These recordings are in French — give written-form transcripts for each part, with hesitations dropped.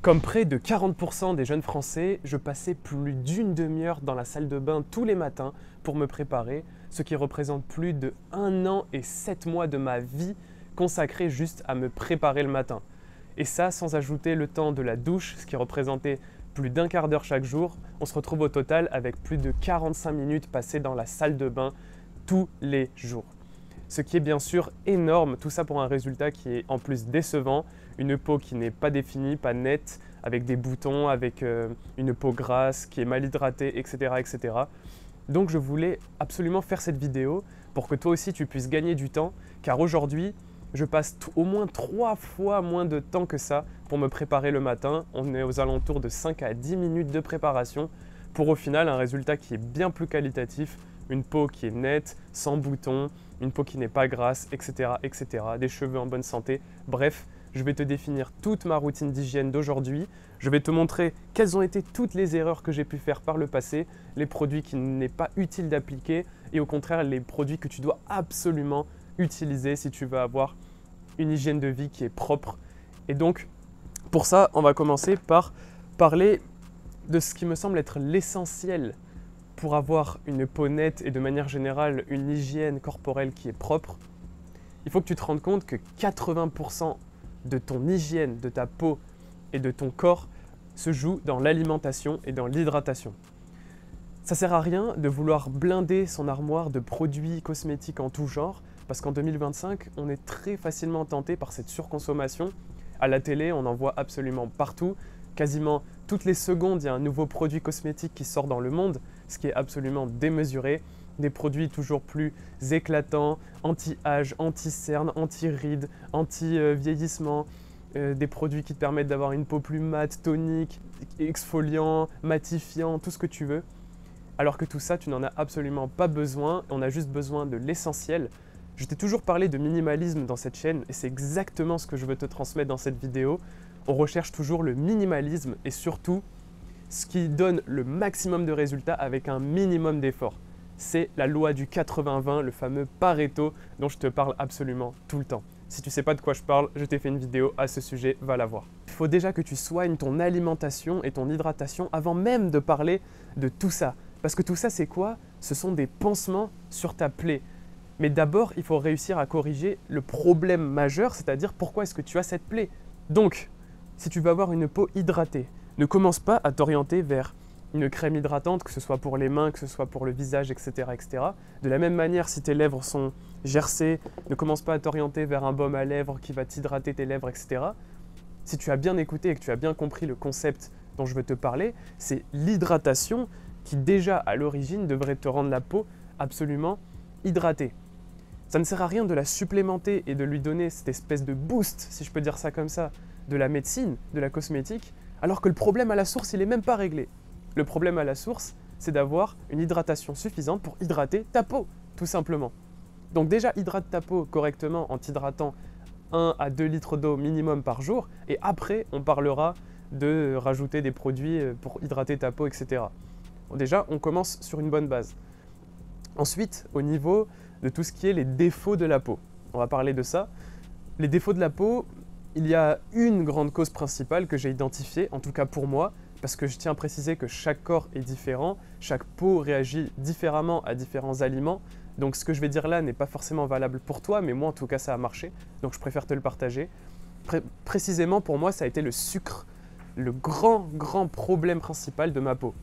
Comme près de 40% des jeunes Français, je passais plus d'une demi-heure dans la salle de bain tous les matins pour me préparer, ce qui représente plus de 1 an et 7 mois de ma vie consacrée juste à me préparer le matin. Et ça sans ajouter le temps de la douche, ce qui représentait plus d'un quart d'heure chaque jour. On se retrouve au total avec plus de 45 minutes passées dans la salle de bain tous les jours. Ce qui est bien sûr énorme, tout ça pour un résultat qui est en plus décevant, une peau qui n'est pas définie, pas nette, avec des boutons, avec une peau grasse, qui est mal hydratée, etc., etc. Donc je voulais absolument faire cette vidéo pour que toi aussi tu puisses gagner du temps, car aujourd'hui, je passe au moins 3 fois moins de temps que ça pour me préparer le matin. On est aux alentours de 5 à 10 minutes de préparation pour au final un résultat qui est bien plus qualitatif, une peau qui est nette, sans boutons, une peau qui n'est pas grasse, etc., etc., des cheveux en bonne santé. Bref, je vais te définir toute ma routine d'hygiène d'aujourd'hui. Je vais te montrer quelles ont été toutes les erreurs que j'ai pu faire par le passé, les produits qu'il n'est pas utile d'appliquer et au contraire les produits que tu dois absolument utiliser si tu veux avoir une hygiène de vie qui est propre. Et donc, pour ça, on va commencer par parler de ce qui me semble être l'essentiel pour avoir une peau nette et de manière générale une hygiène corporelle qui est propre. Il faut que tu te rendes compte que 80% de ton hygiène, de ta peau et de ton corps se joue dans l'alimentation et dans l'hydratation. Ça sert à rien de vouloir blinder son armoire de produits cosmétiques en tout genre, parce qu'en 2025, on est très facilement tenté par cette surconsommation. À la télé, on en voit absolument partout. Quasiment toutes les secondes, il y a un nouveau produit cosmétique qui sort dans le monde, ce qui est absolument démesuré. Des produits toujours plus éclatants, anti-âge, anti-cernes, anti-rides, anti-vieillissement, des produits qui te permettent d'avoir une peau plus mate, tonique, exfoliant, matifiant, tout ce que tu veux. Alors que tout ça, tu n'en as absolument pas besoin, on a juste besoin de l'essentiel. Je t'ai toujours parlé de minimalisme dans cette chaîne et c'est exactement ce que je veux te transmettre dans cette vidéo. On recherche toujours le minimalisme et surtout ce qui donne le maximum de résultats avec un minimum d'efforts. C'est la loi du 80-20, le fameux Pareto dont je te parle absolument tout le temps. Si tu ne sais pas de quoi je parle, je t'ai fait une vidéo à ce sujet, va la voir. Il faut déjà que tu soignes ton alimentation et ton hydratation avant même de parler de tout ça. Parce que tout ça, c'est quoi? Ce sont des pansements sur ta plaie. Mais d'abord, il faut réussir à corriger le problème majeur, c'est-à-dire pourquoi est-ce que tu as cette plaie. Donc, si tu veux avoir une peau hydratée, ne commence pas à t'orienter vers une crème hydratante, que ce soit pour les mains, que ce soit pour le visage, etc., etc. De la même manière, si tes lèvres sont gercées, ne commence pas à t'orienter vers un baume à lèvres qui va t'hydrater tes lèvres, etc. Si tu as bien écouté et que tu as bien compris le concept dont je veux te parler, c'est l'hydratation qui déjà à l'origine devrait te rendre la peau absolument hydratée. Ça ne sert à rien de la supplémenter et de lui donner cette espèce de boost, si je peux dire ça comme ça, de la médecine, de la cosmétique, alors que le problème à la source, il n'est même pas réglé. Le problème à la source, c'est d'avoir une hydratation suffisante pour hydrater ta peau, tout simplement. Donc déjà, hydrate ta peau correctement en t'hydratant 1 à 2 litres d'eau minimum par jour, et après, on parlera de rajouter des produits pour hydrater ta peau, etc. Bon, déjà, on commence sur une bonne base. Ensuite, au niveau de tout ce qui est les défauts de la peau, on va parler de ça. Les défauts de la peau, il y a une grande cause principale que j'ai identifiée, en tout cas pour moi, parce que je tiens à préciser que chaque corps est différent, chaque peau réagit différemment à différents aliments, donc ce que je vais dire là n'est pas forcément valable pour toi, mais moi en tout cas ça a marché, donc je préfère te le partager. Précisément pour moi ça a été le sucre, le grand problème principal de ma peau.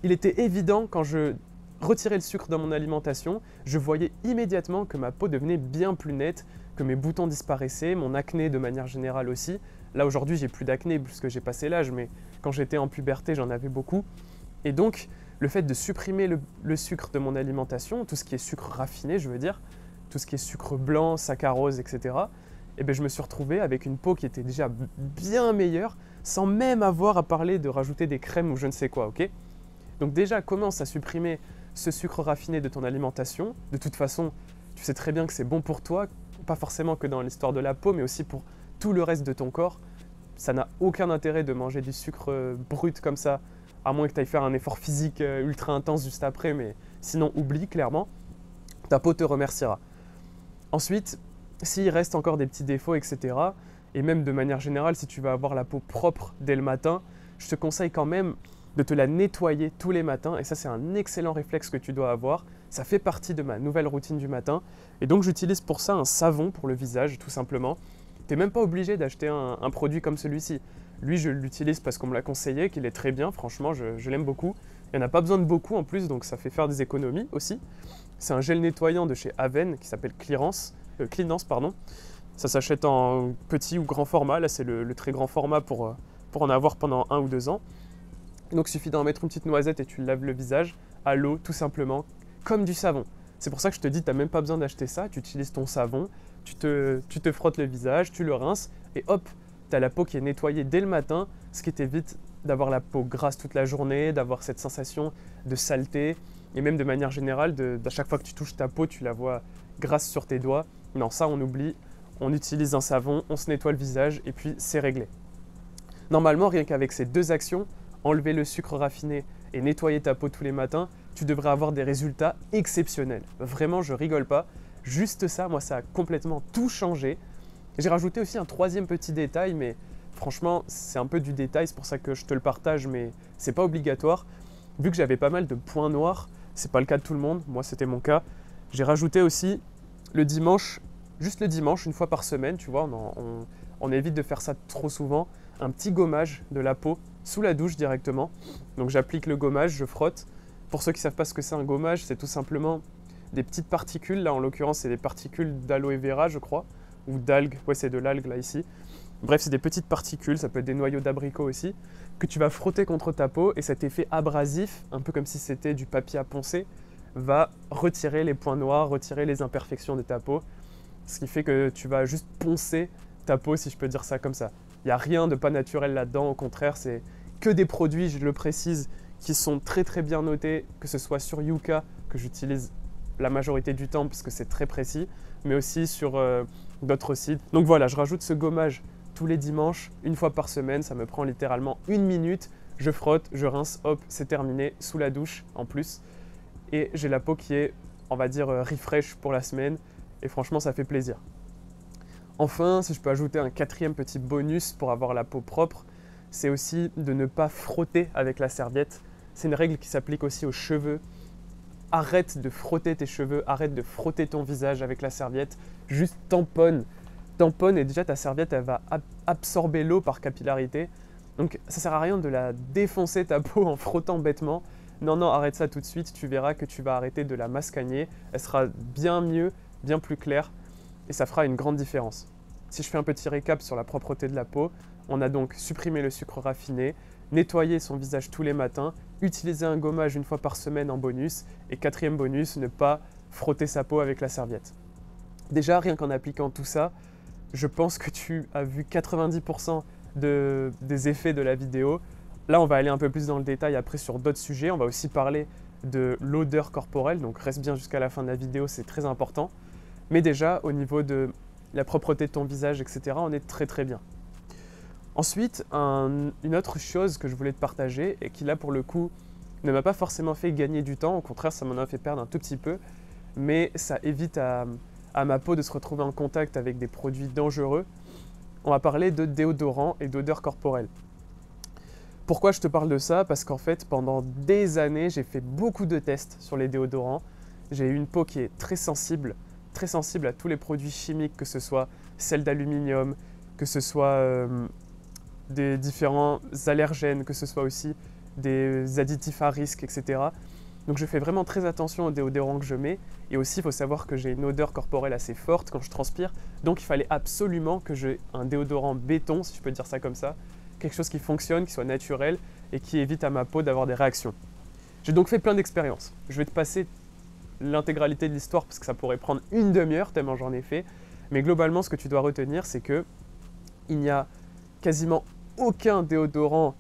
Il était évident quand je retirais le sucre dans mon alimentation, je voyais immédiatement que ma peau devenait bien plus nette, que mes boutons disparaissaient, mon acné de manière générale aussi. Là aujourd'hui j'ai plus d'acné puisque j'ai passé l'âge, mais quand j'étais en puberté j'en avais beaucoup. Et donc le fait de supprimer le sucre de mon alimentation, tout ce qui est sucre raffiné je veux dire, tout ce qui est sucre blanc, saccharose, etc. Et bien je me suis retrouvé avec une peau qui était déjà bien meilleure, sans même avoir à parler de rajouter des crèmes ou je ne sais quoi, ok? Donc déjà commence à supprimer ce sucre raffiné de ton alimentation. De toute façon, tu sais très bien que c'est bon pour toi, pas forcément que dans l'histoire de la peau, mais aussi pour tout le reste de ton corps. Ça n'a aucun intérêt de manger du sucre brut comme ça, à moins que tu ailles faire un effort physique ultra intense juste après, mais sinon oublie clairement, ta peau te remerciera. Ensuite, s'il reste encore des petits défauts, etc., et même de manière générale, si tu veux avoir la peau propre dès le matin, je te conseille quand même de te la nettoyer tous les matins. Et ça, c'est un excellent réflexe que tu dois avoir. Ça fait partie de ma nouvelle routine du matin. Et donc, j'utilise pour ça un savon pour le visage, tout simplement. Tu n'es même pas obligé d'acheter un produit comme celui-ci. Lui, je l'utilise parce qu'on me l'a conseillé, qu'il est très bien. Franchement, je l'aime beaucoup. Il n'y en a pas besoin de beaucoup en plus, donc ça fait faire des économies aussi. C'est un gel nettoyant de chez Aven qui s'appelle Clearance, pardon. Ça s'achète en petit ou grand format. Là, c'est le très grand format pour en avoir pendant 1 ou 2 ans. Donc, il suffit d'en mettre une petite noisette et tu laves le visage à l'eau, tout simplement, comme du savon. C'est pour ça que je te dis, tu n'as même pas besoin d'acheter ça. Tu utilises ton savon, tu te frottes le visage, tu le rinces et hop, tu as la peau qui est nettoyée dès le matin, ce qui t'évite d'avoir la peau grasse toute la journée, d'avoir cette sensation de saleté et même de manière générale, à chaque fois que tu touches ta peau, tu la vois grasse sur tes doigts. Non, ça, on oublie. On utilise un savon, on se nettoie le visage et puis c'est réglé. Normalement, rien qu'avec ces 2 actions, enlever le sucre raffiné et nettoyer ta peau tous les matins, tu devrais avoir des résultats exceptionnels. Vraiment, je rigole pas. Juste ça, moi, ça a complètement tout changé. J'ai rajouté aussi un 3e petit détail, mais franchement, c'est un peu du détail, c'est pour ça que je te le partage, mais c'est pas obligatoire. Vu que j'avais pas mal de points noirs, c'est pas le cas de tout le monde, moi c'était mon cas, j'ai rajouté aussi le dimanche, juste le dimanche, une fois par semaine, tu vois, on évite de faire ça trop souvent, un petit gommage de la peau sous la douche directement. Donc j'applique le gommage, je frotte. Pour ceux qui ne savent pas ce que c'est un gommage, c'est tout simplement des petites particules. Là, en l'occurrence, c'est des particules d'aloe vera, je crois, ou d'algues. Ouais, c'est de l'algue, là, ici. Bref, c'est des petites particules, ça peut être des noyaux d'abricot aussi, que tu vas frotter contre ta peau et cet effet abrasif, un peu comme si c'était du papier à poncer, va retirer les points noirs, retirer les imperfections de ta peau, ce qui fait que tu vas juste poncer ta peau, si je peux dire ça comme ça. Il n'y a rien de pas naturel là-dedans, au contraire, c'est que des produits, je le précise, qui sont très très bien notés, que ce soit sur Yuka, que j'utilise la majorité du temps parce que c'est très précis, mais aussi sur d'autres sites. Donc voilà, je rajoute ce gommage tous les dimanches, une fois par semaine, ça me prend littéralement 1 minute, je frotte, je rince, hop, c'est terminé, sous la douche en plus. Et j'ai la peau qui est, on va dire, refresh pour la semaine, et franchement ça fait plaisir. Enfin, si je peux ajouter un 4e petit bonus pour avoir la peau propre, c'est aussi de ne pas frotter avec la serviette. C'est une règle qui s'applique aussi aux cheveux. Arrête de frotter tes cheveux, arrête de frotter ton visage avec la serviette, juste tamponne. Tamponne et déjà ta serviette elle va absorber l'eau par capillarité. Donc ça sert à rien de la défoncer ta peau en frottant bêtement. Non, non, arrête ça tout de suite, tu verras que tu vas arrêter de la mascagner. Elle sera bien mieux, bien plus claire et ça fera une grande différence. Si je fais un petit récap sur la propreté de la peau, on a donc supprimé le sucre raffiné, nettoyer son visage tous les matins, utiliser un gommage une fois par semaine en bonus et 4e bonus, ne pas frotter sa peau avec la serviette. Déjà, rien qu'en appliquant tout ça, je pense que tu as vu 90% des effets de la vidéo. Là, on va aller un peu plus dans le détail après sur d'autres sujets. On va aussi parler de l'odeur corporelle, donc reste bien jusqu'à la fin de la vidéo, c'est très important. Mais déjà, au niveau de la propreté de ton visage, etc., on est très très bien. Ensuite, une autre chose que je voulais te partager et qui là pour le coup ne m'a pas forcément fait gagner du temps, au contraire ça m'en a fait perdre un tout petit peu, mais ça évite à ma peau de se retrouver en contact avec des produits dangereux. On va parler de déodorant et d'odeur corporelle. Pourquoi je te parle de ça? Parce qu'en fait pendant des années j'ai fait beaucoup de tests sur les déodorants. J'ai eu une peau qui est très sensible à tous les produits chimiques, que ce soit sel d'aluminium, que ce soit des différents allergènes, que ce soit aussi des additifs à risque, etc. Donc je fais vraiment très attention aux déodorants que je mets. Et aussi, il faut savoir que j'ai une odeur corporelle assez forte quand je transpire. Donc il fallait absolument que j'ai un déodorant béton, si je peux dire ça comme ça. Quelque chose qui fonctionne, qui soit naturel et qui évite à ma peau d'avoir des réactions. J'ai donc fait plein d'expériences. Je vais te passer l'intégralité de l'histoire parce que ça pourrait prendre une demi-heure tellement j'en ai fait. Mais globalement, ce que tu dois retenir, c'est que il n'y a quasiment aucun déodorant,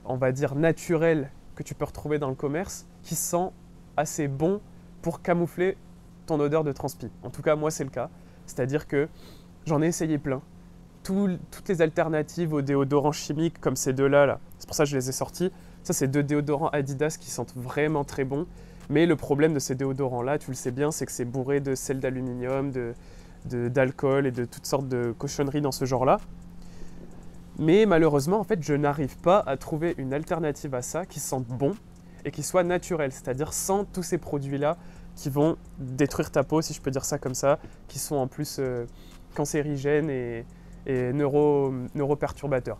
on va dire naturel, que tu peux retrouver dans le commerce qui sent assez bon pour camoufler ton odeur de transpi. En tout cas, moi, c'est le cas. C'est-à-dire que j'en ai essayé plein. Toutes les alternatives aux déodorants chimiques comme ces deux-là, c'est pour ça que je les ai sortis. Ça, c'est 2 déodorants Adidas qui sentent vraiment très bon. Mais le problème de ces déodorants-là, tu le sais bien, c'est que c'est bourré de sel d'aluminium, d'alcool et de toutes sortes de cochonneries dans ce genre-là. Mais malheureusement, en fait, je n'arrive pas à trouver une alternative à ça qui sente bon et qui soit naturelle, c'est-à-dire sans tous ces produits-là qui vont détruire ta peau, si je peux dire ça comme ça, qui sont en plus cancérigènes et neuroperturbateurs.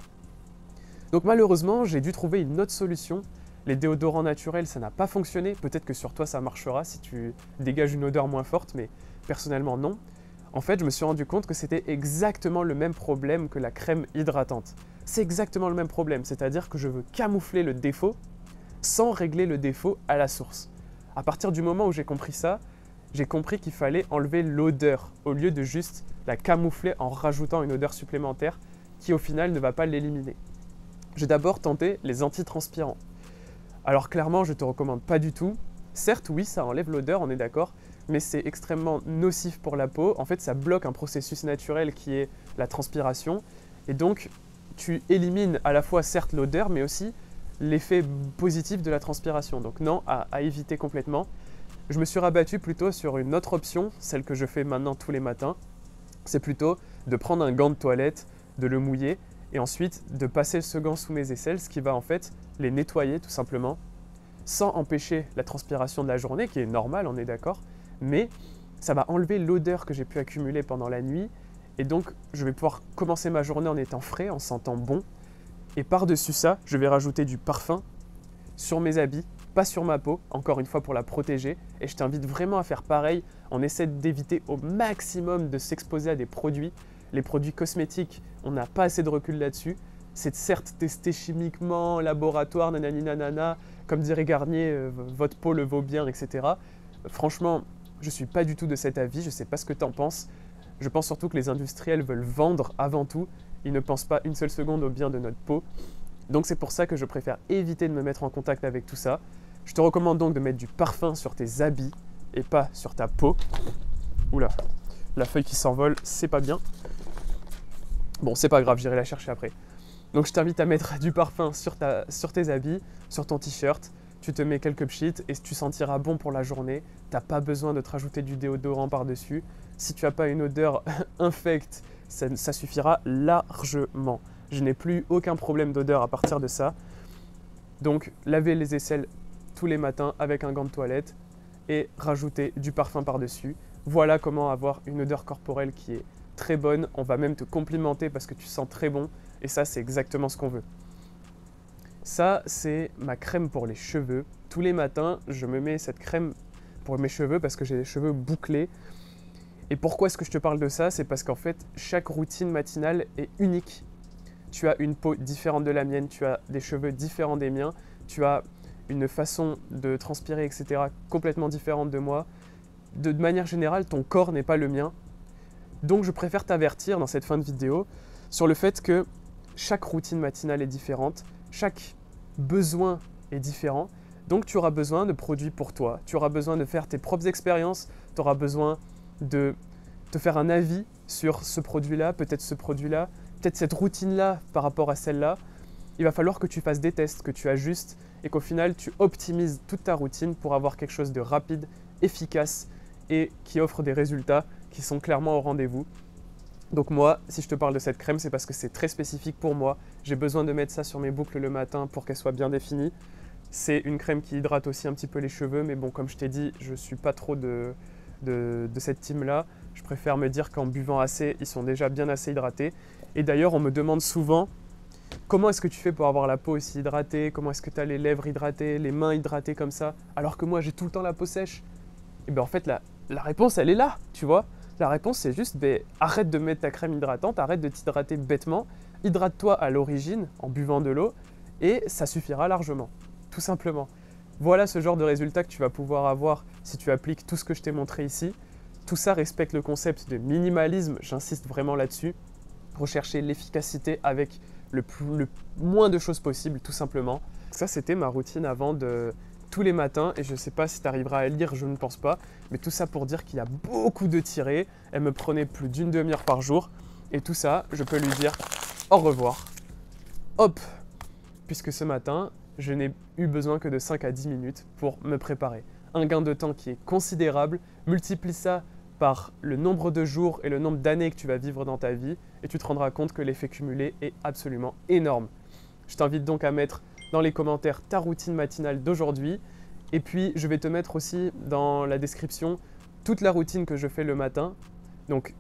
Donc malheureusement, j'ai dû trouver une autre solution. Les déodorants naturels, ça n'a pas fonctionné. Peut-être que sur toi, ça marchera si tu dégages une odeur moins forte, mais personnellement, non. En fait, je me suis rendu compte que c'était exactement le même problème que la crème hydratante. C'est exactement le même problème, c'est-à-dire que je veux camoufler le défaut sans régler le défaut à la source. À partir du moment où j'ai compris ça, j'ai compris qu'il fallait enlever l'odeur au lieu de juste la camoufler en rajoutant une odeur supplémentaire qui au final ne va pas l'éliminer. J'ai d'abord tenté les antitranspirants. Alors clairement, je ne te recommande pas du tout. Certes, oui, ça enlève l'odeur, on est d'accord, mais c'est extrêmement nocif pour la peau. En fait, ça bloque un processus naturel qui est la transpiration. Et donc, tu élimines à la fois, certes, l'odeur, mais aussi l'effet positif de la transpiration. Donc non, à éviter complètement. Je me suis rabattu plutôt sur une autre option, celle que je fais maintenant tous les matins. C'est plutôt de prendre un gant de toilette, de le mouiller, et ensuite de passer ce gant sous mes aisselles, ce qui va en fait les nettoyer tout simplement, sans empêcher la transpiration de la journée, qui est normale, on est d'accord, mais ça va enlever l'odeur que j'ai pu accumuler pendant la nuit, et donc je vais pouvoir commencer ma journée en étant frais, en sentant bon, et par-dessus ça, je vais rajouter du parfum sur mes habits, pas sur ma peau, encore une fois pour la protéger, et je t'invite vraiment à faire pareil, on essaie d'éviter au maximum de s'exposer à des produits. Les produits cosmétiques, on n'a pas assez de recul là-dessus. C'est certes testé chimiquement, laboratoire, nanani nanana, comme dirait Garnier, votre peau le vaut bien, etc. Franchement, je ne suis pas du tout de cet avis, je ne sais pas ce que tu en penses. Je pense surtout que les industriels veulent vendre avant tout, ils ne pensent pas une seule seconde au bien de notre peau. Donc c'est pour ça que je préfère éviter de me mettre en contact avec tout ça. Je te recommande donc de mettre du parfum sur tes habits et pas sur ta peau. Oula, la feuille qui s'envole, c'est pas bien. Bon, c'est pas grave, j'irai la chercher après. Donc je t'invite à mettre du parfum sur tes habits, sur ton t-shirt. Tu te mets quelques pchites et tu sentiras bon pour la journée. T'as pas besoin de te rajouter du déodorant par-dessus. Si tu n'as pas une odeur infecte, ça suffira largement. Je n'ai plus aucun problème d'odeur à partir de ça. Donc laver les aisselles tous les matins avec un gant de toilette et rajouter du parfum par-dessus. Voilà comment avoir une odeur corporelle qui est très bonne. On va même te complimenter parce que tu sens très bon. Et ça, c'est exactement ce qu'on veut. Ça, c'est ma crème pour les cheveux. Tous les matins, je me mets cette crème pour mes cheveux parce que j'ai les cheveux bouclés. Et pourquoi est-ce que je te parle de ça? C'est parce qu'en fait, chaque routine matinale est unique. Tu as une peau différente de la mienne, tu as des cheveux différents des miens, tu as une façon de transpirer, etc. complètement différente de moi. De manière générale, ton corps n'est pas le mien. Donc je préfère t'avertir dans cette fin de vidéo sur le fait que chaque routine matinale est différente, chaque besoin est différent. Donc tu auras besoin de produits pour toi, tu auras besoin de faire tes propres expériences, tu auras besoin de te faire un avis sur ce produit-là, peut-être cette routine-là par rapport à celle-là. Il va falloir que tu fasses des tests, que tu ajustes et qu'au final tu optimises toute ta routine pour avoir quelque chose de rapide, efficace et qui offre des résultats qui sont clairement au rendez-vous. Donc moi, si je te parle de cette crème, c'est parce que c'est très spécifique pour moi. J'ai besoin de mettre ça sur mes boucles le matin pour qu'elles soient bien définies. C'est une crème qui hydrate aussi un petit peu les cheveux, mais bon, comme je t'ai dit, je ne suis pas trop de cette team-là. Je préfère me dire qu'en buvant assez, ils sont déjà bien assez hydratés. Et d'ailleurs, on me demande souvent comment est-ce que tu fais pour avoir la peau aussi hydratée, comment est-ce que tu as les lèvres hydratées, les mains hydratées comme ça, alors que moi j'ai tout le temps la peau sèche. Et bien en fait, la réponse, elle est là, tu vois. La réponse, c'est juste, arrête de mettre ta crème hydratante, arrête de t'hydrater bêtement, hydrate-toi à l'origine en buvant de l'eau et ça suffira largement, tout simplement. Voilà ce genre de résultat que tu vas pouvoir avoir si tu appliques tout ce que je t'ai montré ici. Tout ça respecte le concept de minimalisme, j'insiste vraiment là-dessus. Rechercher l'efficacité avec le moins de choses possible, tout simplement. Ça, c'était ma routine avant de tous les matins, et je ne sais pas si tu arriveras à lire, je ne pense pas, mais tout ça pour dire qu'il y a beaucoup de tirées. Elle me prenait plus d'une demi-heure par jour, et tout ça, je peux lui dire au revoir. Hop! Puisque ce matin, je n'ai eu besoin que de 5 à 10 minutes pour me préparer. Un gain de temps qui est considérable, multiplie ça par le nombre de jours et le nombre d'années que tu vas vivre dans ta vie et tu te rendras compte que l'effet cumulé est absolument énorme. Je t'invite donc à mettre dans les commentaires ta routine matinale d'aujourd'hui et puis je vais te mettre aussi dans la description toute la routine que je fais le matin. Donc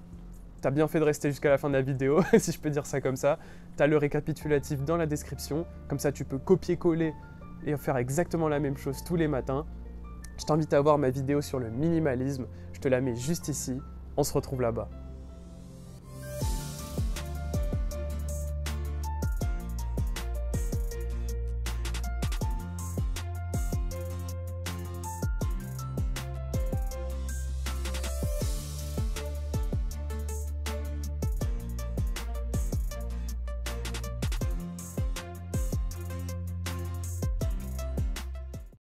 tu as bien fait de rester jusqu'à la fin de la vidéo, si je peux dire ça comme ça. Tu as le récapitulatif dans la description, comme ça tu peux copier-coller et faire exactement la même chose tous les matins. Je t'invite à voir ma vidéo sur le minimalisme, je te la mets juste ici, on se retrouve là-bas.